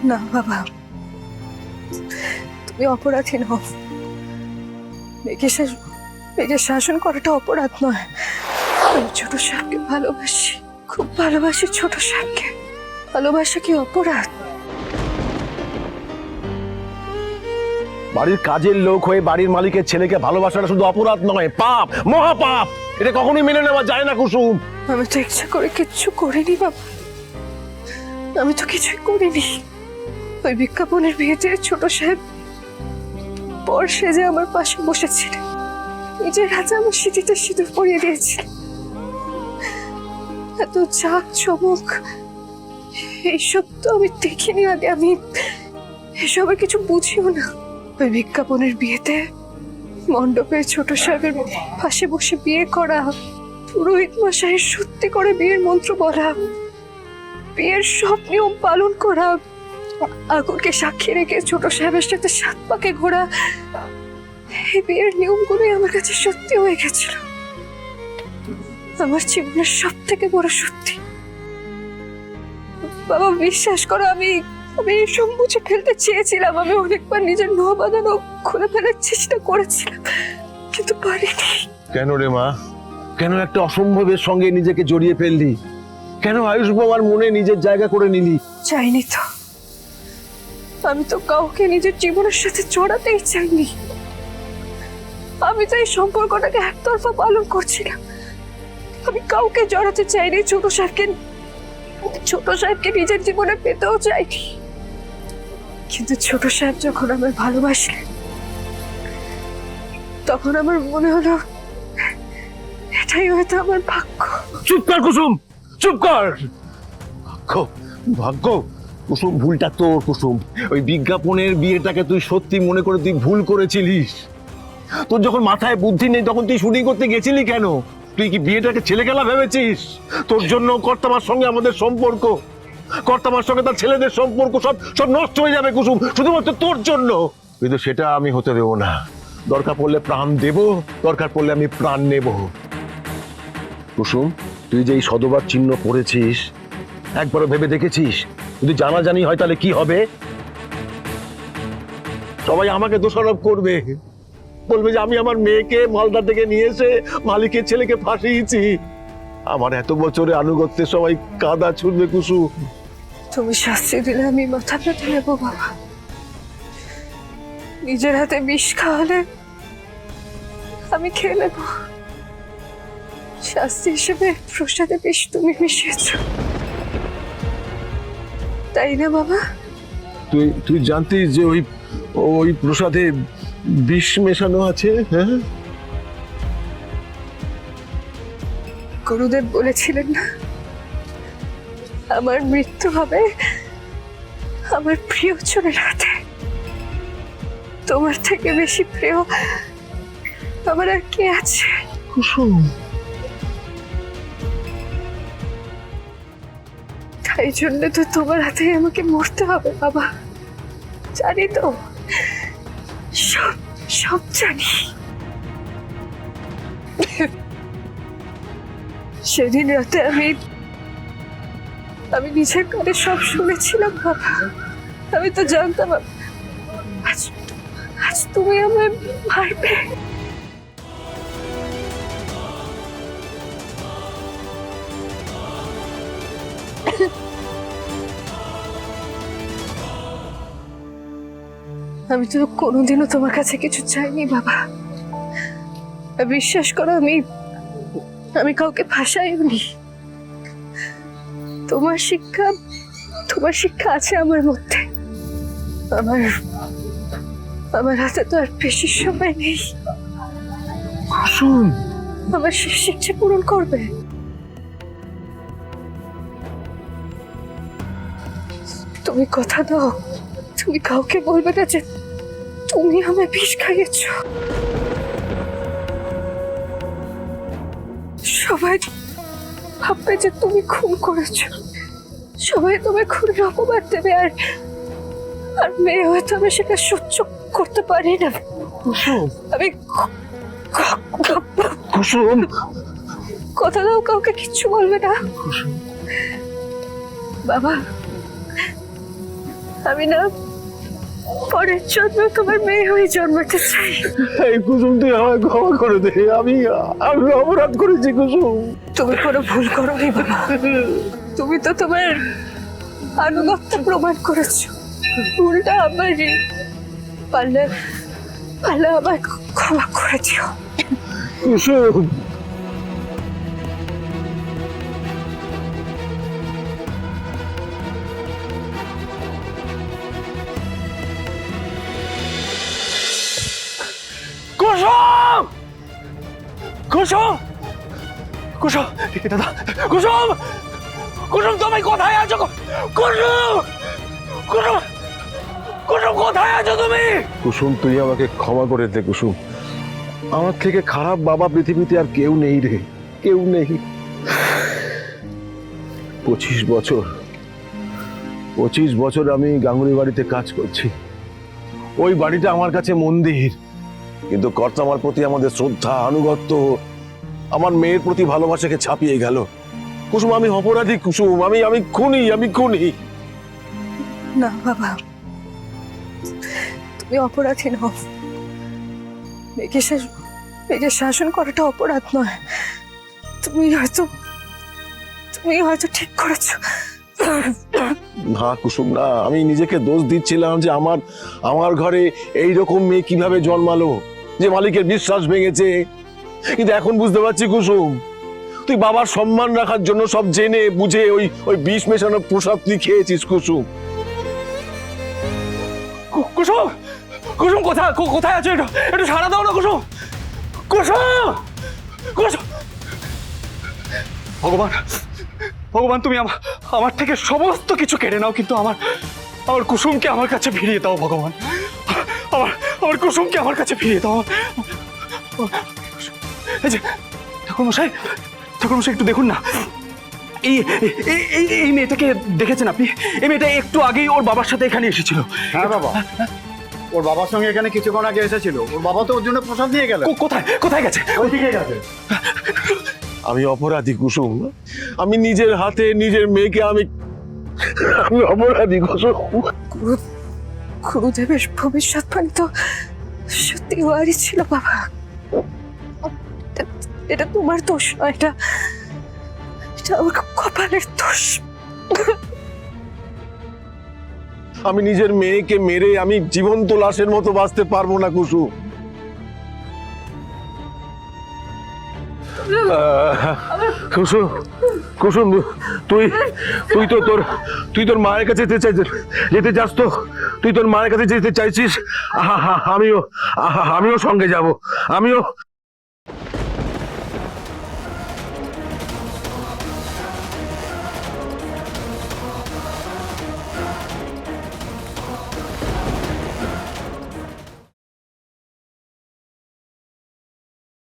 না বাবা, তুমি অপরাধী নও। মেয়েকে শাসন করাটা অপরাধ নয়। আমি ছোট সাহেবকে ভালোবাসি, খুব ভালোবাসি ছোট সাহেবকে। ভালোবাসা কি অপরাধ? বাড়ির কাজের লোক হয়ে বাড়ির মালিকের ছেলেকে ভালোবাসাটা শুধু অপরাধ নয়, পাপ, মহাপাপ। এটা কখনোই মেনে নেওয়া যায় না কুসুম। আমি তো ইচ্ছা করে কিচ্ছু করিনি বাবা, আমি তো কিছুই করিনি। ওই বিজ্ঞাপনের বিয়েতে ছোট সাহেব পর সেজে আমার পাশে বসেছিলেন, নিজের হাতে আমার সিঁথিতে সিঁদুর পরিয়ে দিয়েছিলেন। এত ঝাঁক চমক এইসব তো আমি দেখিনি আগে, আমি এসবের কিছু বুঝিও না। ওই বিজ্ঞাপনের বিয়েতে মণ্ডপে ছোট সাহেবের পাশে বসে বিয়ে করা, পুরোহিত মশাইয়ের সত্যি করে বিয়ের মন্ত্র বলা, বিয়ের সব নিয়ম পালন করা, আগুনকে সাক্ষী রেখে ছোট সাহেবের সাথে 7 পাকে ঘোরা, এই বিয়ের নিয়মগুলোই আমার কাছে সত্যি হয়ে গেছিল। আমার জীবনের সব থেকে বড় সত্যি। বাবা বিশ্বাস করো, আমি এসব মুছে ফেলতে চেয়েছিলাম। আমি অনেকবার নিজের বাঁধানো খুলে ফেলার চেষ্টা করেছিলাম, কিন্তু পারিনি। কেন রে মা? কেন একটা অসম্ভবের সঙ্গে নিজেকে জড়িয়ে ফেললি? কেন আয়ুষ বাবার মনে নিজের জায়গা করে নিলি? চাইনি তো, আমি তো কাউকে নিজের জীবনের সাথে জড়াতেই চাইনি। আমি তো এই সম্পর্কটাকে একতরফা পালন করছিলাম। আমি কাউকে জড়াতে চাইনি, ছোট সাহেবকে নিজের জীবনে পেতেও চাইনি। কিন্তু ছোট সাহেব যখন আমায় ভালোবাসলেন, তখন আমার মনে হলো এটাই হয়তো আমার ভাগ্য। চুপ কর কুসুম, চুপ কর। ভাগ্য কুসুম, ভুলটা তোর কুসুম। ওই বিজ্ঞাপনের বিয়েটাকে তুই সত্যি মনে করে তুই ভুল করেছিলিস। তোর যখন মাথায় বুদ্ধি নেই তখন তুই শুটিং করতে গেছিলি কেন? তুই কি বিয়েটাকে ছেলে খেলা ভেবেছিস? তোর জন্য কর্তামার সঙ্গে আমাদের সম্পর্ক, কর্তামার সঙ্গে তার ছেলেদের সম্পর্ক সব নষ্ট হয়ে যাবে কুসুম, শুধুমাত্র তোর জন্য। কিন্তু সেটা আমি হতে দেবো না। দরকার পড়লে প্রাণ দেব, দরকার পড়লে আমি প্রাণ নেব। কুসুম, তুই যে এই সদবার চিহ্ন পড়েছিস, একবারও ভেবে দেখেছিস যদি জানাজানি হয় তাহলে কি হবে? সবাই আমাকে দোষারোপ করবে, বলবে যে আমি আমার মেয়েকে মালদা থেকে নিয়ে এসে মালিকের ছেলেকে ফাঁসিয়েছি। আমার এত বছরে আনুগত্যে সবাই কাদা ছুটবে কুসুম। তুমি শাস্তি দিলে আমি মাথা পেতে নেব বাবা। নিজের হাতে বিষ খাওয়ালে আমি খেয়ে নেব। শাস্তি হিসেবে প্রসাদে বিষ তুমি মিশিয়েছ, তাই না বাবা? তুই জানতিস যে ওই প্রসাদে বিষ মেশানো আছে? হ্যাঁ, গুরুদেব বলেছিলেন না আমার মৃত্যু হবে আমার প্রিয়জনের হাতে। তোমার থেকে বেশি প্রিয় আমার আর কে আছে? কুসুম, তাই জন্য তো তোমার হাতে আমাকে মরতে হবে বাবা। জানি তো, সব জানি। সেদিন রাতে আমি নিজের কানে সব শুনেছিলাম বাবা। আমি তো জানতাম আজ তুমি আমায় মারবে। আমি তো কোনোদিনও তোমার কাছে কিছু চাইনি বাবা। বিশ্বাস করো, আমি কাউকে ফাঁসাইনি। তোমার শিক্ষা আছে আমার মধ্যে। আমার হাতে তো আর বেশি সময় নেই। কুসুম, আমার শেষ ইচ্ছে পূরণ করবে। তুমি কথা দাও, তুমি কাউকে বলবে না যে তুমি আমায় বিষ খাইয়েছ। সবাই ভাববে যে তুমি খুন করেছ। সবাই তোমায় খুনের অপবাদ দেবে, আর মেয়ে হয়তো আমি সেটা সহ্য করতে পারি না। কুসুম, আমি কুসুম, কথা দাও কাউকে কিচ্ছু বলবে না। বাবা, আমি না পরের জন্ম তোমার মেয়ে হয়ে জন্মাতে চাই। এই কুসুম, তুই আমায় ক্ষমা করে দে। আমি আমি অপরাধ করেছি কুসুম। তুমি কোনো ভুল করোনি বাবা, তুমি তো তোমার আনুগত্য প্রমাণ করেছো। ভুলটা আমারই, পারলে পারলে আমায় ক্ষমা করে দিও। কুসুম, কুসুম, কুসুম, কুসুম, দাদা, কুসুম, কুসুম, তুমি কোথায় আছো? কুসুম, কুসুম, কুসুম, কোথায় আছো তুমি? কুসুম, তুই আমাকে ক্ষমা করে দে কুসুম। আমার থেকে খারাপ বাবা পৃথিবীতে আর কেউ নেই রে, কেউ নেই। 25 বছর আমি গাঙ্গুলি বাড়িতে কাজ করছি। ওই বাড়িটা আমার কাছে মন্দির, কিন্তু কর্তা আমার প্রতি আমাদের শ্রদ্ধা, আনুগত্য, আমার মেয়ের প্রতি ভালোবাসাকে ছাপিয়ে গেল। কুসুম, আমি অপরাধী কুসুম, আমি খুনি, আমি খুনি। না বাবা, তুমি অপরাধী নও। মেয়েকে শাসন করাটা অপরাধ নয়। তুমি হয়তো ঠিক করেছো। না কুসুম, না, আমি নিজেকে দোষ দিচ্ছিলাম যে আমার ঘরে এইরকম মেয়ে কিভাবে জন্মালো, যে মালিকের বিশ্বাস ভেঙেছে। কিন্তু এখন বুঝতে পারছি কুসুম, তুই বাবার সম্মান রাখার জন্য সব জেনে বুঝে ওই বিষ মেশানো প্রসাদ তুই খেয়েছিস কুসুম। কুসুম, কুসুম, কোথায় আছো? একটু সাড়া দাও না কুসুম। কুসুম, কুসুম, ভগবান, ভগবান, তুমি আমার থেকে সমস্ত কিছু কেড়ে নাও, কিন্তু আমার কুসুমকে আমার কাছে ফিরিয়ে দাও ভগবান। আমার কুসুমকে আমার কাছে ফিরিয়ে দাও। এই যে ঠাকুরমশাই, একটু দেখুন না, এই মেয়েটাকে দেখেছেন আপনি? এই মেয়েটা একটু আগেই ওর বাবার সাথে এখানে এসেছিল। হ্যাঁ বাবা, ওর বাবার সঙ্গে এখানে কিছুক্ষণ আগে এসেছিল। ওর বাবা তো ওর জন্য প্রসাদ নিয়ে গেল। কোথায় গেছে? ওইদিকে গেছে। আমি অপরাধী কুসুম, আমি নিজের হাতে নিজের মেয়েকে আমি অপরাধী কুসুম। গুরুদেবের ভবিষ্যৎবাণী তো সত্যি হওয়ারই ছিল বাবা। এটা তোমার দোষ নয়, এটা আমার কপালের দোষ। আমি নিজের মেয়েকে মেরে আমি জীবন্ত লাশের মতো বাঁচতে পারবো না কুসুম। কুসুম, কুসুম, তুই তোর মায়ের কাছে যেতে চাস তো? তুই তোর মায়ের কাছে যেতে চাইছিস? আমিও সঙ্গে যাব।